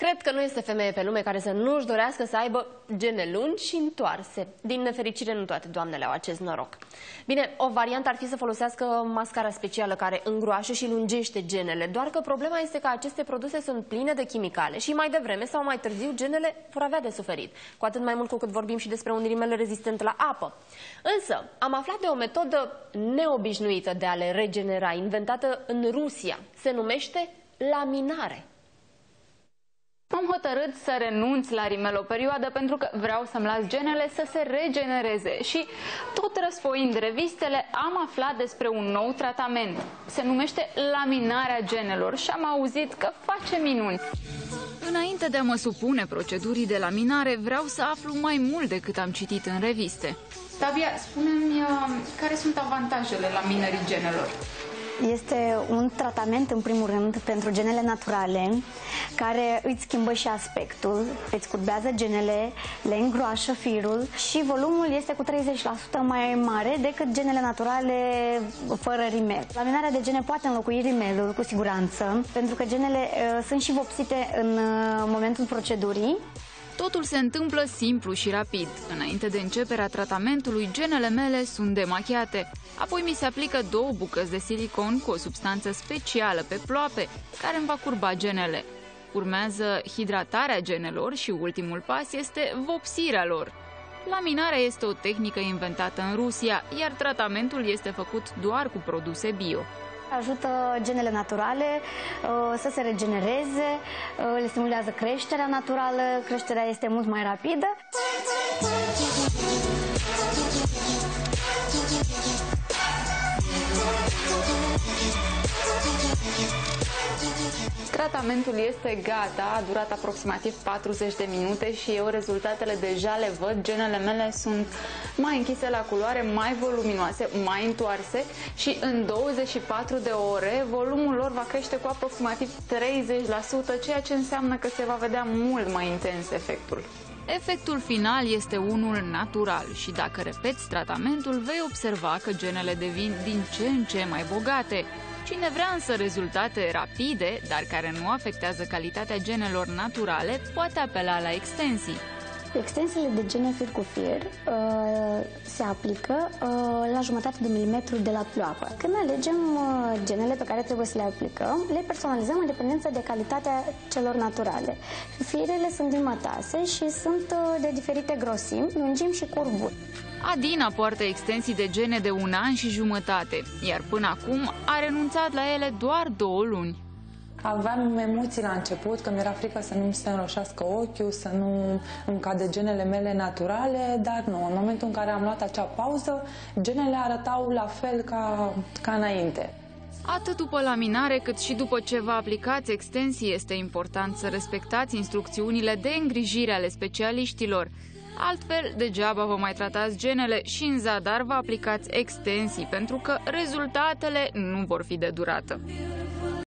Cred că nu este femeie pe lume care să nu-și dorească să aibă gene lungi și întoarse. Din nefericire, nu toate doamnele au acest noroc. Bine, o variantă ar fi să folosească mascara specială care îngroașă și lungește genele, doar că problema este că aceste produse sunt pline de chimicale și mai devreme sau mai târziu genele vor avea de suferit, cu atât mai mult cu cât vorbim și despre un rimel rezistent la apă. Însă, am aflat de o metodă neobișnuită de a le regenera, inventată în Rusia. Se numește laminare. Am hotărât să renunț la rimel o perioadă pentru că vreau să-mi las genele să se regenereze și, tot răsfoind revistele, am aflat despre un nou tratament. Se numește laminarea genelor și am auzit că face minuni. Înainte de a mă supune procedurii de laminare, vreau să aflu mai mult decât am citit în reviste. Tabia, spune-mi care sunt avantajele laminării genelor? Este un tratament, în primul rând, pentru genele naturale, care îți schimbă și aspectul, îți curbează genele, le îngroașă firul și volumul este cu 30% mai mare decât genele naturale fără rimel. Laminarea de gene poate înlocui rimelul, cu siguranță, pentru că genele sunt și vopsite în momentul procedurii. Totul se întâmplă simplu și rapid. Înainte de începerea tratamentului, genele mele sunt demachiate. Apoi mi se aplică 2 bucăți de silicon cu o substanță specială pe ploape, care îmi va curba genele. Urmează hidratarea genelor și ultimul pas este vopsirea lor. Laminarea este o tehnică inventată în Rusia, iar tratamentul este făcut doar cu produse bio. Ajută genele naturale să se regenereze, le stimulează creșterea naturală, creșterea este mult mai rapidă. Tratamentul este gata, a durat aproximativ 40 de minute și eu rezultatele deja le văd. Genele mele sunt mai închise la culoare, mai voluminoase, mai întoarse și în 24 de ore volumul lor va crește cu aproximativ 30%, ceea ce înseamnă că se va vedea mult mai intens efectul. Efectul final este unul natural și dacă repeți tratamentul, vei observa că genele devin din ce în ce mai bogate. Cine vrea însă rezultate rapide, dar care nu afectează calitatea genelor naturale, poate apela la extensii. Extensiile de gene fir cu fir se aplică la jumătate de milimetru de la ploapă. Când alegem genele pe care trebuie să le aplicăm, le personalizăm în dependență de calitatea celor naturale. Firele sunt dimătase și sunt de diferite grosimi, lungimi și curburi. Adina poartă extensii de gene de 1 an și jumătate, iar până acum a renunțat la ele doar 2 luni. Aveam emoții la început, că mi-era frică să nu-mi se înroșească ochiul, să nu îmi cadă genele mele naturale, dar nu. În momentul în care am luat acea pauză, genele arătau la fel ca înainte. Atât după laminare, cât și după ce vă aplicați extensii, este important să respectați instrucțiunile de îngrijire ale specialiștilor. Altfel, degeaba vă mai tratați genele și în zadar vă aplicați extensii, pentru că rezultatele nu vor fi de durată.